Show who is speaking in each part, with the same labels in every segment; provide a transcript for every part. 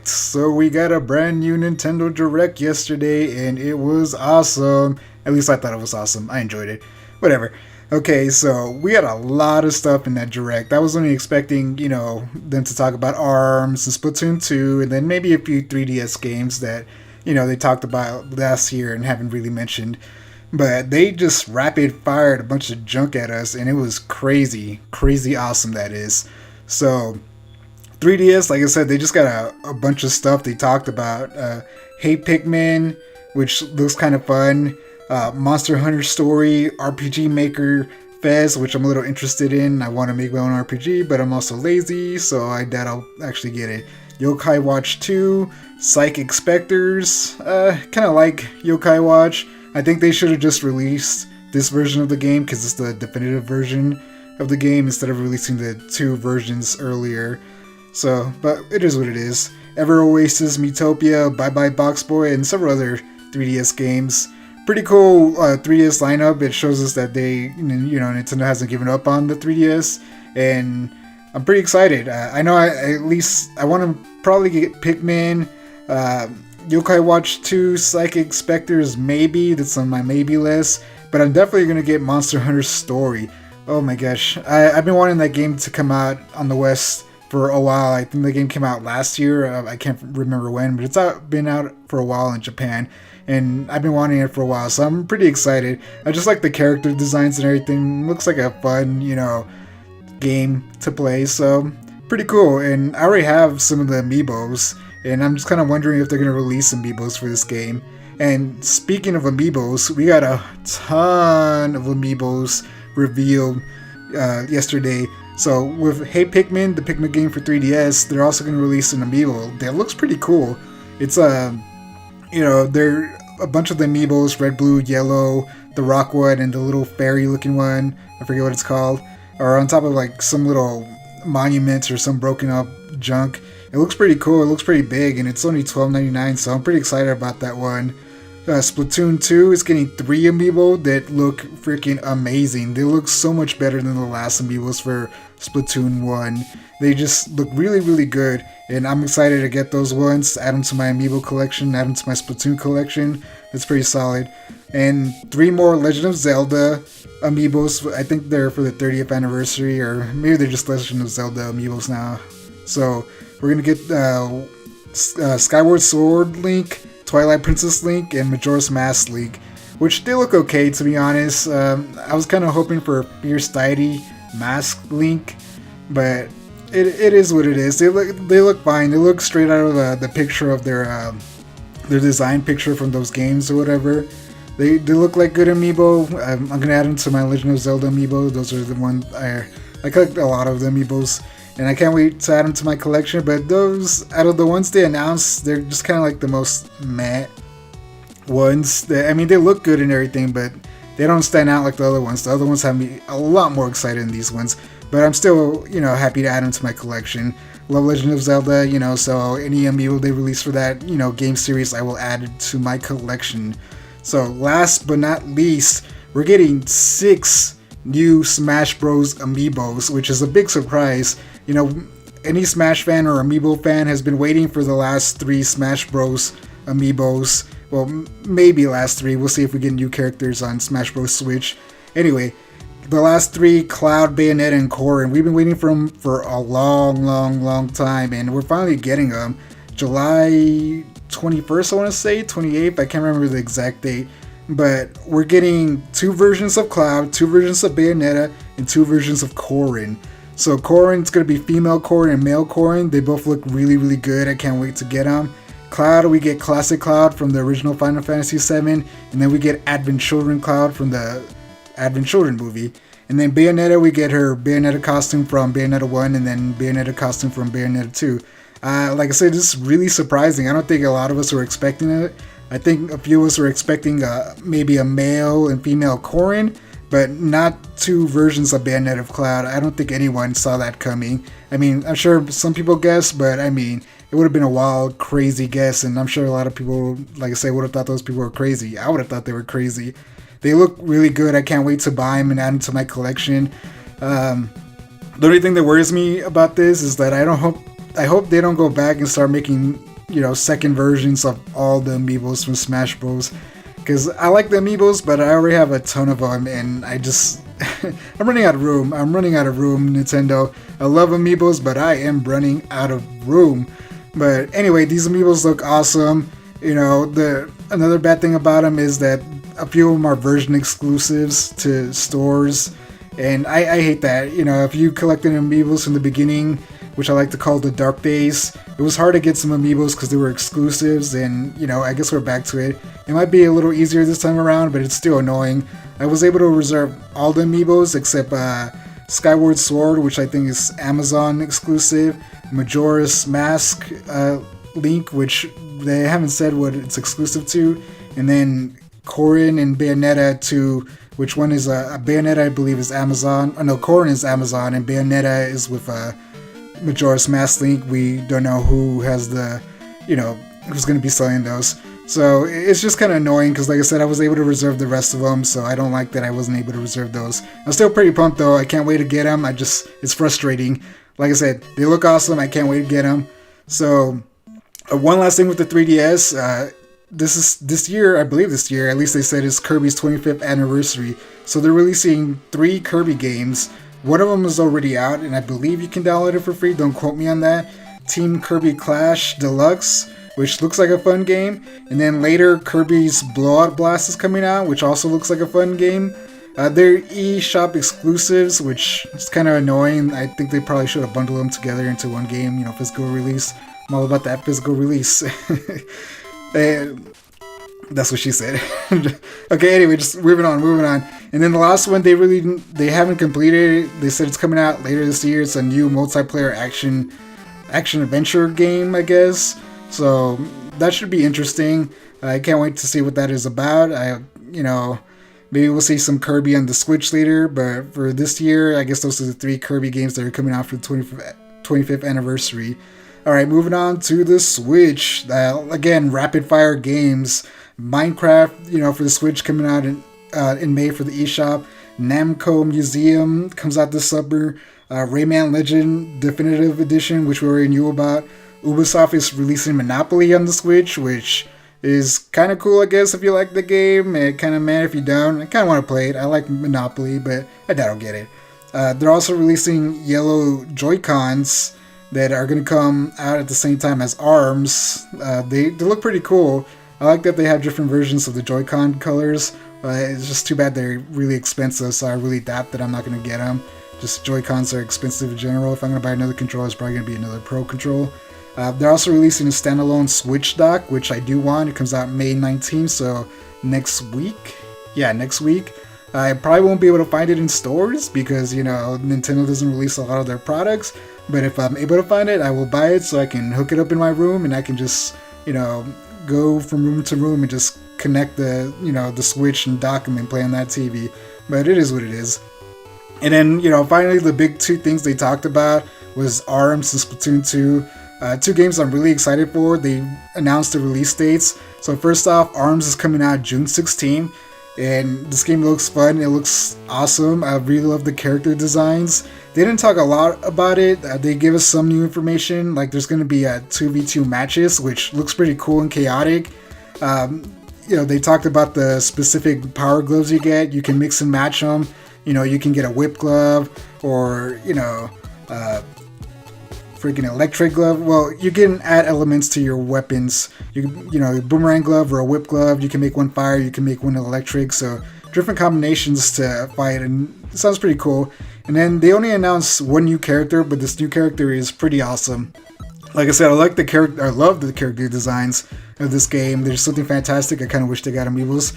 Speaker 1: Direct. So we got a brand new Nintendo Direct yesterday, and it was awesome. At least I thought it was awesome. I enjoyed it. Whatever. Okay, so we had a lot of stuff in that Direct. I was only expecting, them to talk about ARMS and Splatoon 2, and then maybe a few 3DS games that, they talked about last year and haven't really mentioned. But they just rapid fired a bunch of junk at us, and it was crazy, crazy awesome, that is. So 3DS, like I said, they just got a bunch of stuff they talked about. Hey Pikmin, which looks kind of fun. Monster Hunter Story, RPG Maker Fez, which I'm a little interested in. I want to make my own RPG, but I'm also lazy, so I doubt I'll actually get it. Yokai Watch 2, Psychic Spectres. Kind of like Yokai Watch. I think they should have just released this version of the game because it's the definitive version of the game instead of releasing the two versions earlier. So, but it is what it is. Ever Oasis, Miitopia, Bye Bye Box Boy, and several other 3DS games. Pretty cool 3DS lineup. It shows us that Nintendo hasn't given up on the 3DS, and I'm pretty excited. I know I want to probably get Pikmin, Yokai Watch 2, Psychic Spectres, maybe. That's on my maybe list. But I'm definitely going to get Monster Hunter Story. Oh my gosh. I've been wanting that game to come out on the West for a while. I think the game came out last year. I can't remember when, but it's been out for a while in Japan. And I've been wanting it for a while, so I'm pretty excited. I just like the character designs and everything. Looks like a fun, game to play. So, pretty cool. And I already have some of the Amiibos. And I'm just kind of wondering if they're going to release Amiibos for this game. And speaking of Amiibos, we got a ton of Amiibos revealed yesterday. So with Hey Pikmin, the Pikmin game for 3DS, they're also going to release an Amiibo that looks pretty cool. It's they're a bunch of the Amiibos, red, blue, yellow, the rock one, and the little fairy looking one, I forget what it's called, are on top of like some little monuments or some broken up junk. It looks pretty cool, it looks pretty big, and it's only $12.99, so I'm pretty excited about that one. Splatoon 2 is getting 3 Amiibo that look freaking amazing. They look so much better than the last Amiibos for Splatoon 1. They just look really, really good, and I'm excited to get those ones, add them to my Amiibo collection, add them to my Splatoon collection. That's pretty solid. And 3 more Legend of Zelda Amiibos. I think they're for the 30th anniversary, or maybe they're just Legend of Zelda Amiibos now. So we're going to get Skyward Sword Link, Twilight Princess Link, and Majora's Mask Link, which they look okay, to be honest. I was kind of hoping for Fierce Deity Mask Link, but it is what it is. They look fine. They look straight out of the picture of their design picture from those games or whatever. They look like good Amiibo. I'm gonna add them to my Legend of Zelda Amiibo. Those are the ones I collect a lot of the Amiibos. And I can't wait to add them to my collection, but those, out of the ones they announced, they're just kind of like the most meh ones. They look good and everything, but they don't stand out like the other ones. The other ones have me a lot more excited than these ones, but I'm still, happy to add them to my collection. Love Legend of Zelda, so any Amiibo they release for that, game series, I will add it to my collection. So last but not least, we're getting 6 new Smash Bros. Amiibos, which is a big surprise. Any Smash fan or Amiibo fan has been waiting for the last 3 Smash Bros. Amiibos. Well, maybe last 3. We'll see if we get new characters on Smash Bros. Switch. Anyway, the last 3, Cloud, Bayonetta, and Corrin. We've been waiting for them for a long, long, long time, and we're finally getting them. July 21st, I want to say, 28th. I can't remember the exact date. But we're getting 2 versions of Cloud, 2 versions of Bayonetta, and 2 versions of Corrin. So Corrin's going to be female Corrin and male Corrin. They both look really, really good. I can't wait to get them. Cloud, we get Classic Cloud from the original Final Fantasy VII. And then we get Advent Children Cloud from the Advent Children movie. And then Bayonetta, we get her Bayonetta costume from Bayonetta 1 and then Bayonetta costume from Bayonetta 2. Like I said, this is really surprising. I don't think a lot of us were expecting it. I think a few of us were expecting maybe a male and female Corrin, but not 2 versions of Bayonetta of Cloud. I don't think anyone saw that coming. I'm sure some people guessed, but it would have been a wild, crazy guess, and I'm sure a lot of people, like I say, would have thought those people were crazy. I would have thought they were crazy. They look really good. I can't wait to buy them and add them to my collection. The only thing that worries me about this is that I hope they don't go back and start making second versions of all the Amiibos from Smash Bros. Because I like the Amiibos, but I already have a ton of them, and I just I'm running out of room. I'm running out of room, Nintendo. I love Amiibos, but I am running out of room. But anyway, these Amiibos look awesome. Another bad thing about them is that a few of them are version exclusives to stores, and I hate that. If you collected Amiibos from the beginning, which I like to call the dark days, it was hard to get some Amiibos because they were exclusives, and I guess we're back to it. It might be a little easier this time around, but it's still annoying. I was able to reserve all the Amiibos except Skyward Sword, which I think is Amazon exclusive, Majora's Mask Link, which they haven't said what it's exclusive to, and then Corrin and Bayonetta 2, which one is Bayonetta I believe is Amazon. Oh no, Corrin is Amazon, and Bayonetta is with Majora's Mask Link. We don't know who has who's going to be selling those. So it's just kind of annoying because, like I said, I was able to reserve the rest of them, so I don't like that I wasn't able to reserve those. I'm still pretty pumped though. I can't wait to get them. It's frustrating. Like I said, they look awesome. I can't wait to get them. So one last thing with the 3DS. This year, at least they said, is Kirby's 25th anniversary. So they're releasing 3 Kirby games. One of them is already out, and I believe you can download it for free. Don't quote me on that. Team Kirby Clash Deluxe, which looks like a fun game. And then later, Kirby's Blowout Blast is coming out, which also looks like a fun game. They're eShop exclusives, which is kind of annoying. I think they probably should have bundled them together into one game, physical release. I'm all about that physical release. That's what she said. Okay, anyway, just moving on. And then the last one, they haven't completed it. They said it's coming out later this year. It's a new multiplayer action adventure game, I guess. So that should be interesting. I can't wait to see what that is about. Maybe we'll see some Kirby on the Switch later. But for this year, I guess those are the 3 Kirby games that are coming out for the 25th anniversary. All right, moving on to the Switch. Again, rapid fire games. Minecraft, for the Switch coming out in May for the eShop. Namco Museum comes out this summer. Rayman Legend Definitive Edition, which we already knew about. Ubisoft is releasing Monopoly on the Switch, which is kind of cool, I guess, if you like the game. And kind of mad if you don't. I kind of want to play it. I like Monopoly, but I doubt I'll get it. They're also releasing yellow Joy-Cons that are going to come out at the same time as ARMS. They look pretty cool. I like that they have different versions of the Joy-Con colors. It's just too bad they're really expensive, so I really doubt that I'm not going to get them. Just Joy-Cons are expensive in general. If I'm going to buy another controller, it's probably going to be another Pro Control. They're also releasing a standalone Switch dock, which I do want. It comes out May 19th, so next week. Yeah, next week. I probably won't be able to find it in stores because, Nintendo doesn't release a lot of their products. But if I'm able to find it, I will buy it so I can hook it up in my room and I can just, go from room to room and just connect the Switch and dock them and play on that TV. But it is what it is. And then, finally, the big 2 things they talked about was ARMS and Splatoon 2. 2 games I'm really excited for. They announced the release dates. So first off, ARMS is coming out June 16th. And this game looks fun. It looks awesome. I really love the character designs. They didn't talk a lot about it. They gave us some new information. Like there's going to be 2v2 matches, which looks pretty cool and chaotic. They talked about the specific power gloves you get. You can mix and match them. You can get a whip glove or, freaking electric glove. Well, you can add elements to your weapons. A boomerang glove or a whip glove. You can make one fire. You can make one electric. So different combinations to fight, and it sounds pretty cool. And then they only announced 1 new character, but this new character is pretty awesome. Like I said, I love the character designs of this game. There's something fantastic. I kind of wish they got amiibos.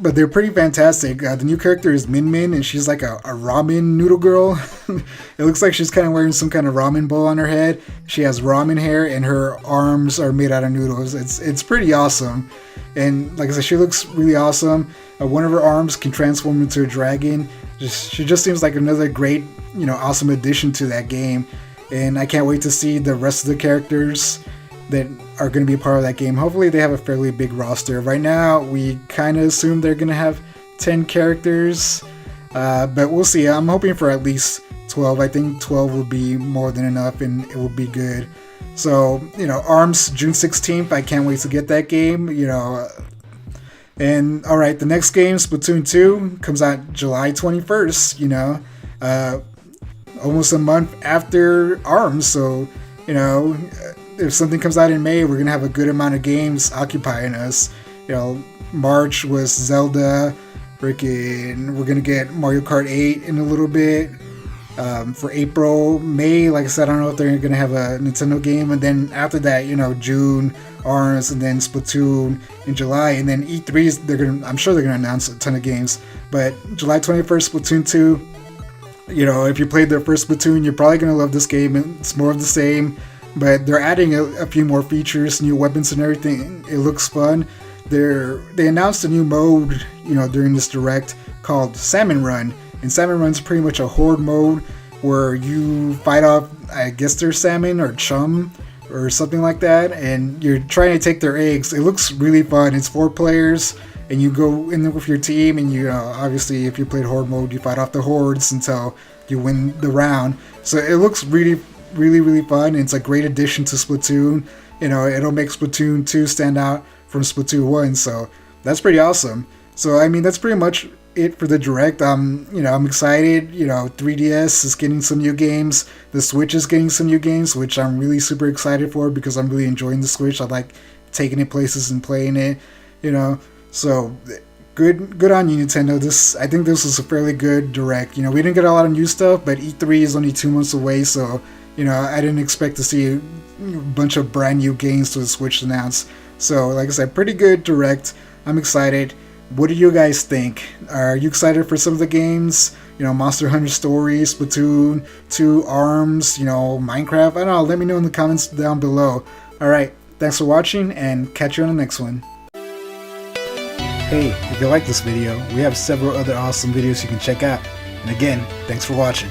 Speaker 1: But they're pretty fantastic. The new character is Min Min, and she's like a ramen noodle girl. It looks like she's kind of wearing some kind of ramen bowl on her head. She has ramen hair, and her arms are made out of noodles. It's pretty awesome. And like I said, she looks really awesome. One of her arms can transform into a dragon. She just seems like another great, awesome addition to that game. And I can't wait to see the rest of the characters that are going to be a part of that game. Hopefully they have a fairly big roster. Right now, we kind of assume they're going to have 10 characters. But we'll see. I'm hoping for at least 12. I think 12 will be more than enough and it will be good. So, ARMS June 16th. I can't wait to get that game. And alright, the next game, Splatoon 2, comes out July 21st, almost a month after ARMS. So, if something comes out in May, we're going to have a good amount of games occupying us. March was Zelda. We're going to get Mario Kart 8 in a little bit. For April, May, like I said, I don't know if they're going to have a Nintendo game. And then after that, June, ARMS, and then Splatoon in July. And then E3s, I'm sure they're going to announce a ton of games. But July 21st, Splatoon 2. If you played their first Splatoon, you're probably going to love this game. It's more of the same. But they're adding a few more features, new weapons and everything. It looks fun. They announced a new mode, during this direct called Salmon Run. And Salmon Run's pretty much a horde mode where you fight off, I guess they're salmon or chum or something like that, and you're trying to take their eggs. It looks really fun. It's 4 players, and you go in there with your team, and obviously if you played horde mode, you fight off the hordes until you win the round. So it looks really, really, really fun. It's a great addition to Splatoon. It'll make Splatoon 2 stand out from Splatoon 1, so that's pretty awesome. So that's pretty much it for the direct. I'm excited. 3DS is getting some new games. The Switch is getting some new games, which I'm really super excited for because I'm really enjoying the Switch. I like taking it places and playing it. So good on you, Nintendo. I think this was a fairly good direct. We didn't get a lot of new stuff, but E3 is only 2 months away, so I didn't expect to see a bunch of brand new games to the Switch announced. So like I said, pretty good direct. I'm excited. What do you guys think? Are you excited for some of the games? Monster Hunter Stories, Splatoon 2, ARMS, Minecraft? I don't know. Let me know in the comments down below. Alright, thanks for watching, and catch you on the next one. Hey, if you like this video, we have several other awesome videos you can check out. And again, thanks for watching.